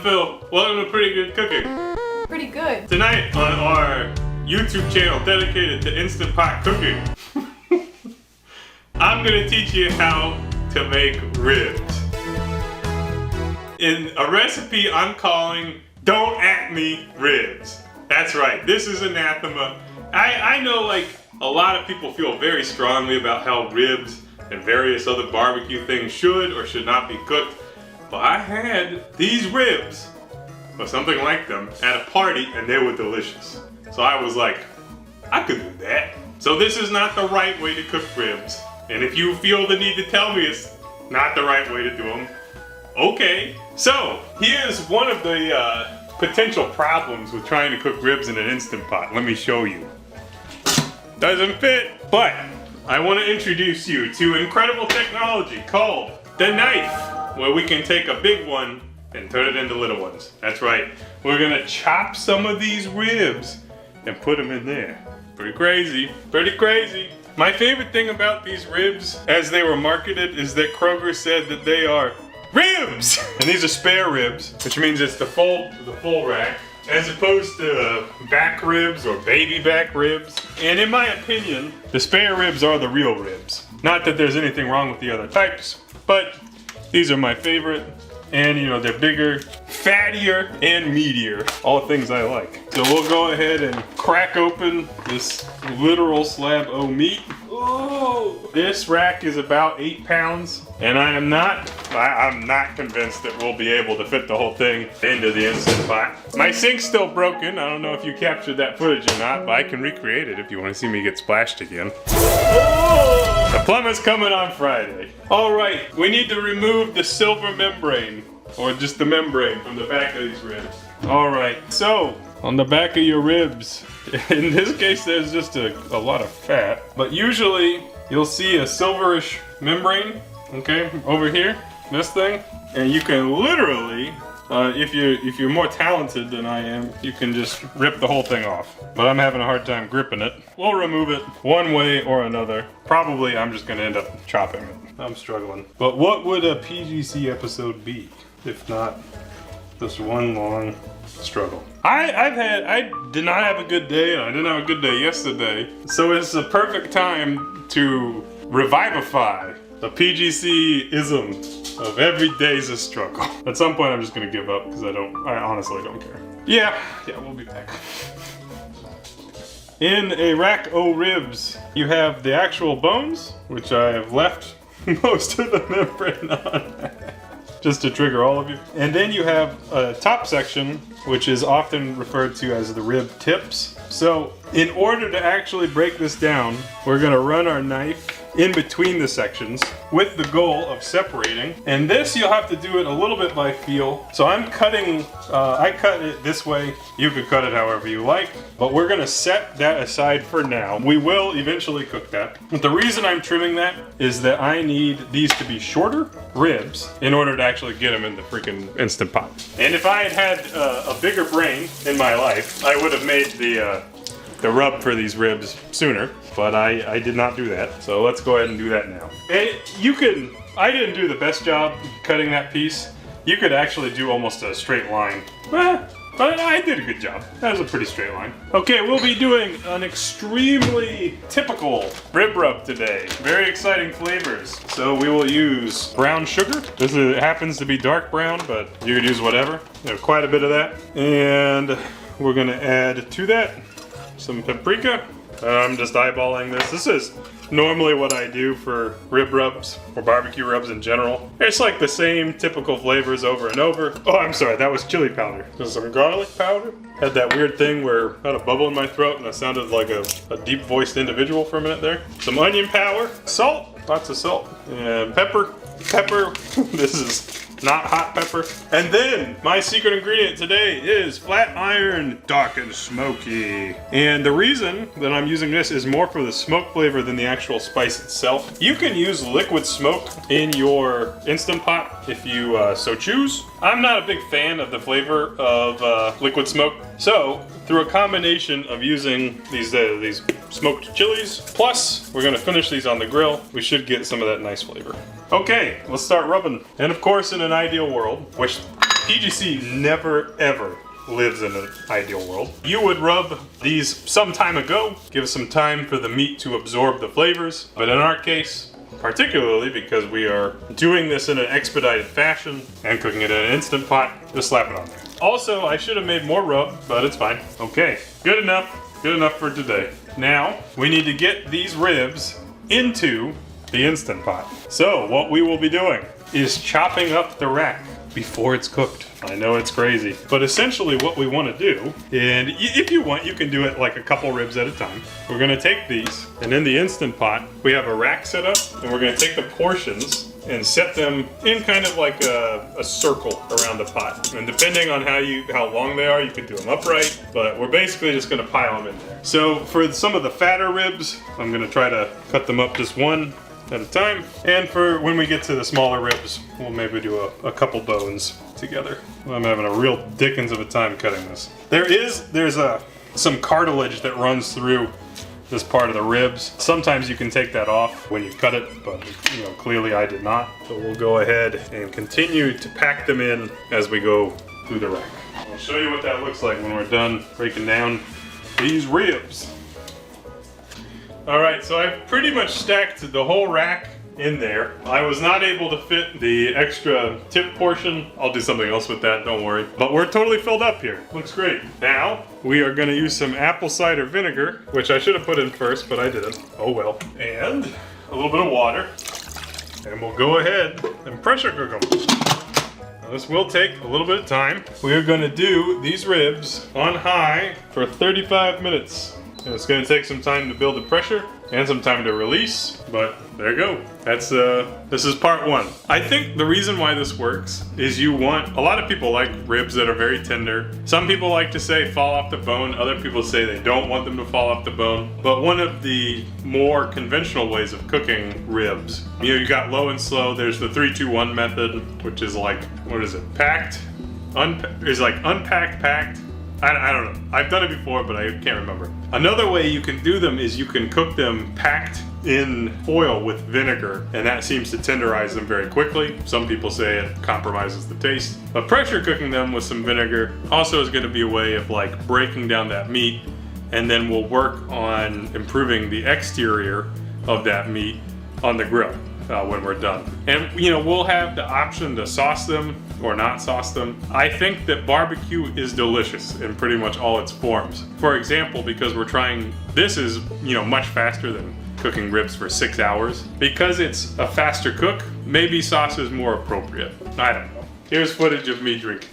Phil. Welcome to Pretty Good Cooking. Pretty good. Tonight on our YouTube channel dedicated to Instant Pot cooking, I'm gonna teach you how to make ribs. In a recipe I'm calling Don't At Me Ribs. That's right, this is anathema. I know like a lot of people feel very strongly about how ribs and various other barbecue things should or should not be cooked. But I had these ribs, or something like them, at a party and they were delicious. So I was like, I could do that. So this is not the right way to cook ribs. And if you feel the need to tell me it's not the right way to do them, okay. So here's one of the potential problems with trying to cook ribs in an Instant Pot. Let me show you. Doesn't fit, but I want to introduce you to incredible technology called the knife, where we can take a big one and turn it into little ones. That's right. We're gonna chop some of these ribs and put them in there. Pretty crazy, pretty crazy. My favorite thing about these ribs, as they were marketed, is that Kroger said that they are ribs! And these are spare ribs, which means it's the full rack, as opposed to back ribs or baby back ribs. And in my opinion, the spare ribs are the real ribs. Not that there's anything wrong with the other types, but these are my favorite. And you know, they're bigger, fattier, and meatier. All things I like. So we'll go ahead and crack open this literal slab of meat. Oh, this rack is about 8 pounds, and I'm not convinced that we'll be able to fit the whole thing into the Instant Pot. My sink's still broken. I don't know if you captured that footage or not, but I can recreate it if you want to see me get splashed again. Oh, the plumber's coming on Friday. All right, we need to remove the silver membrane, or just the membrane from the back of these ribs. All right, so on the back of your ribs, in this case there's just a lot of fat, but usually you'll see a silverish membrane, okay, over here, this thing, and you can literally, if you're more talented than I am, you can just rip the whole thing off. But I'm having a hard time gripping it. We'll remove it one way or another. Probably I'm just gonna end up chopping it. I'm struggling. But what would a PGC episode be if not just one long struggle? I did not have a good day, and I didn't have a good day yesterday. So it's a perfect time to revivify a PGC-ism of every day's a struggle. At some point I'm just gonna give up because I honestly don't care. Yeah, we'll be back. In a rack o' ribs, you have the actual bones, which I have left most of the membrane on. Just to trigger all of you. And then you have a top section, which is often referred to as the rib tips. So in order to actually break this down, we're gonna run our knife in between the sections with the goal of separating. And this, you'll have to do it a little bit by feel. So I'm cutting, I cut it this way. You could cut it however you like, but we're gonna set that aside for now. We will eventually cook that. But the reason I'm trimming that is that I need these to be shorter ribs in order to actually get them in the freaking Instant Pot. And if I had had a bigger brain in my life, I would have made the rub for these ribs sooner, but I did not do that. So let's go ahead and do that now. And I didn't do the best job cutting that piece. You could actually do almost a straight line. But I did a good job. That was a pretty straight line. Okay, we'll be doing an extremely typical rib rub today. Very exciting flavors. So we will use brown sugar. Happens to be dark brown, but you could use whatever. There's quite a bit of that. And we're gonna add to that some paprika. I'm just eyeballing this. This is normally what I do for rib rubs, or barbecue rubs in general. It's like the same typical flavors over and over. Oh, I'm sorry, that was chili powder. There's some garlic powder. Had that weird thing where I had a bubble in my throat and I sounded like a deep-voiced individual for a minute there. Some onion powder, salt, lots of salt, and pepper. This is not hot pepper. And then my secret ingredient today is flat iron dark and smoky. And the reason that I'm using this is more for the smoke flavor than the actual spice itself. You can use liquid smoke in your Instant Pot if you so choose. I'm not a big fan of the flavor of liquid smoke. So through a combination of using these smoked chilies, plus we're gonna finish these on the grill, we should get some of that nice flavor. Okay, let's start rubbing. And of course, in an ideal world, which PGC never ever lives in an ideal world. You would rub these some time ago, give some time for the meat to absorb the flavors, but in our case, particularly because we are doing this in an expedited fashion and cooking it in an Instant Pot, just slap it on there. Also, I should have made more rub, but it's fine. Okay, good enough for today. Now, we need to get these ribs into the Instant Pot. So, what we will be doing is chopping up the rack before it's cooked. I know it's crazy, but essentially what we want to do, and if you want, you can do it like a couple ribs at a time. We're gonna take these, and in the Instant Pot, we have a rack set up, and we're gonna take the portions and set them in kind of like a circle around the pot. And depending on how long they are, you could do them upright, but we're basically just gonna pile them in there. So for some of the fatter ribs, I'm gonna try to cut them up just one at a time. And for when we get to the smaller ribs, we'll maybe do a couple bones together. I'm having a real dickens of a time cutting this. There's some cartilage that runs through this part of the ribs. Sometimes you can take that off when you cut it, but clearly I did not. So we'll go ahead and continue to pack them in as we go through the rack. I'll show you what that looks like when we're done breaking down these ribs. All right, so I've pretty much stacked the whole rack in there. I was not able to fit the extra tip portion. I'll do something else with that, don't worry. But we're totally filled up here. Looks great. Now, we are gonna use some apple cider vinegar, which I should have put in first, but I didn't. Oh well. And a little bit of water. And we'll go ahead and pressure cook them. Now, this will take a little bit of time. We are gonna do these ribs on high for 35 minutes. And it's going to take some time to build the pressure and some time to release, but there you go. This is part one. I think the reason why this works is a lot of people like ribs that are very tender. Some people like to say fall off the bone. Other people say they don't want them to fall off the bone. But one of the more conventional ways of cooking ribs, you got low and slow. There's the 3-2-1 method, which is like, what is it? Packed, unpacked, packed. I don't know. I've done it before, but I can't remember. Another way you can do them is you can cook them packed in foil with vinegar, and that seems to tenderize them very quickly. Some people say it compromises the taste. But pressure cooking them with some vinegar also is going to be a way of like breaking down that meat, and then we'll work on improving the exterior of that meat on the grill when we're done. And we'll have the option to sauce them or not sauce them. I think that barbecue is delicious in pretty much all its forms. For example, because this is much faster than cooking ribs for 6 hours. Because it's a faster cook, maybe sauce is more appropriate. I don't know. Here's footage of me drinking.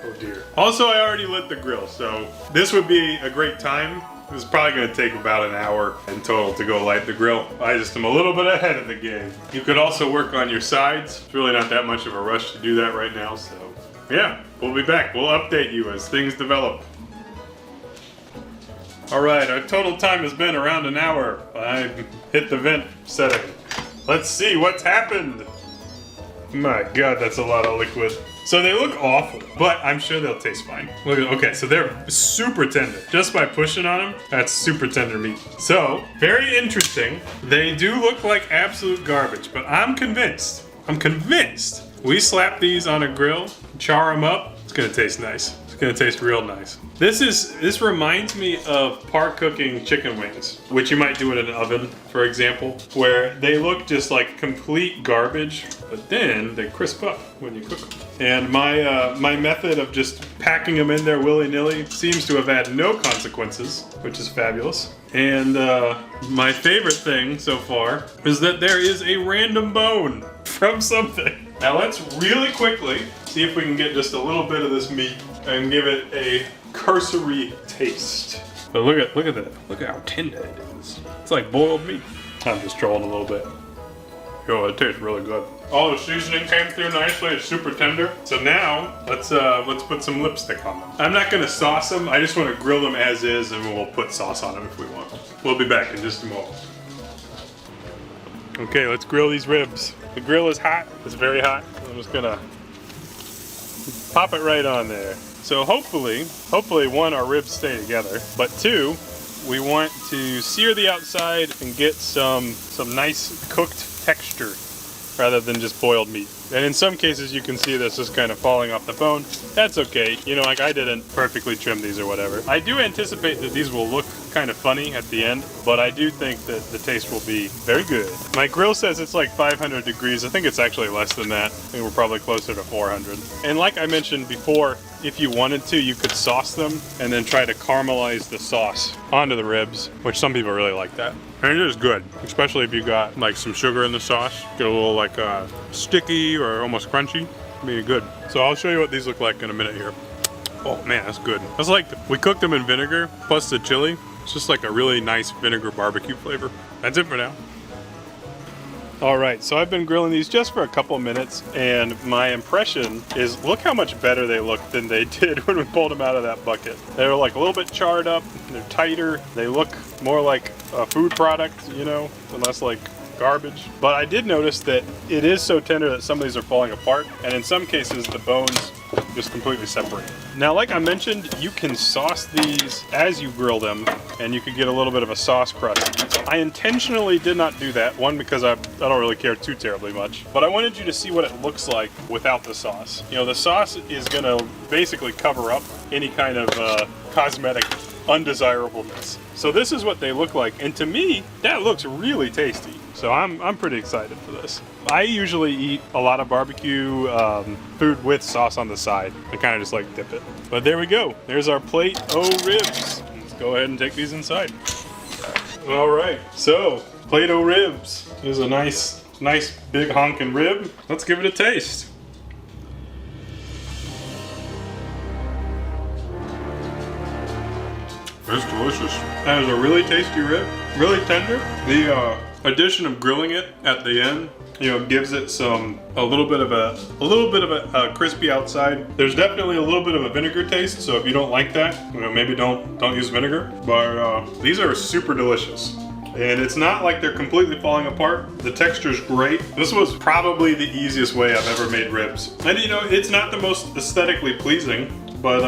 Oh dear. Also, I already lit the grill, so this would be a great time. This is probably going to take about an hour in total to go light the grill. I just am a little bit ahead of the game. You could also work on your sides. It's really not that much of a rush to do that right now, so yeah, we'll be back. We'll update you as things develop. Alright, our total time has been around an hour. I've hit the vent setting. Let's see what's happened. My God, that's a lot of liquid. So they look awful, but I'm sure they'll taste fine. Look at, okay, so they're super tender. Just by pushing on them, that's super tender meat. So, very interesting. They do look like absolute garbage, but I'm convinced. We slap these on a grill, char them up, it's gonna taste nice. It's gonna taste real nice. This reminds me of par cooking chicken wings, which you might do in an oven, for example, where they look just like complete garbage, but then they crisp up when you cook them. And my method of just packing them in there willy-nilly seems to have had no consequences, which is fabulous. And my favorite thing so far is that there is a random bone from something. Now let's really quickly see if we can get just a little bit of this meat and give it a cursory taste. But look at that. Look at how tender it is. It's like boiled meat. I'm just trolling a little bit. Yo, it tastes really good. All the seasoning came through nicely. It's super tender. So now let's put some lipstick on them. I'm not gonna sauce them. I just want to grill them as is, and we'll put sauce on them if we want. We'll be back in just a moment. Okay, let's grill these ribs. The grill is hot. It's very hot. I'm just gonna pop it right on there. So hopefully, one, our ribs stay together, but two, we want to sear the outside and get some nice cooked texture rather than just boiled meat. And in some cases you can see this is kind of falling off the bone. That's okay. You know, like I didn't perfectly trim these or whatever. I do anticipate that these will look kind of funny at the end, but I do think that the taste will be very good. My grill says it's like 500 degrees. I think it's actually less than that. I think we're probably closer to 400. And like I mentioned before, if you wanted to, you could sauce them and then try to caramelize the sauce onto the ribs, which some people really like that. And it is good, especially if you got like some sugar in the sauce. Get a little like sticky or almost crunchy. Be good. So I'll show you what these look like in a minute here. Oh man, that's good. That's like, we cooked them in vinegar plus the chili. It's just like a really nice vinegar barbecue flavor. That's it for now. All right, so I've been grilling these just for a couple of minutes, and my impression is look how much better they look than they did when we pulled them out of that bucket. They're like a little bit charred up, they're tighter, they look more like a food product, you know, and less like garbage. But I did notice that it is so tender that some of these are falling apart, and in some cases the bones just completely separate. Now, like I mentioned, you can sauce these as you grill them, and you could get a little bit of a sauce crust. I intentionally did not do that, one, because I don't really care too terribly much, but I wanted you to see what it looks like without the sauce. You know, the sauce is gonna basically cover up any kind of cosmetic undesirableness. So this is what they look like, and to me, that looks really tasty. So I'm pretty excited for this. I usually eat a lot of barbecue food with sauce on the side. I kind of just like dip it. But there we go. There's our plate o' ribs. Let's go ahead and take these inside. All right, so plate o' ribs. Here's a nice big honking rib. Let's give it a taste. It's delicious. That is a really tasty rib, really tender. The addition of grilling it at the end, you know, gives it a little bit of a crispy outside. There's definitely a little bit of a vinegar taste, so if you don't like that, you know, maybe don't use vinegar. But these are super delicious. And it's not like they're completely falling apart. The texture's great. This was probably the easiest way I've ever made ribs. And you know, it's not the most aesthetically pleasing, but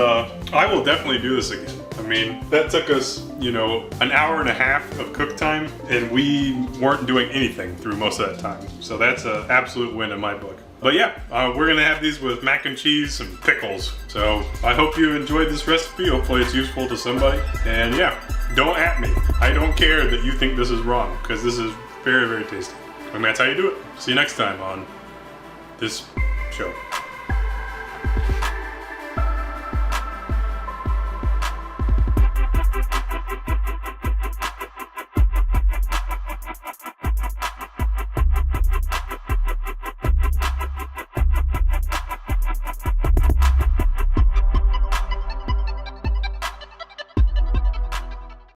I will definitely do this again. I mean, that took us, you know, an hour and a half of cook time, and we weren't doing anything through most of that time. So that's an absolute win in my book. But yeah, we're gonna have these with mac and cheese and pickles. So I hope you enjoyed this recipe. Hopefully it's useful to somebody. And yeah, don't at me. I don't care that you think this is wrong, because this is very, very tasty. And that's how you do it. See you next time on this show.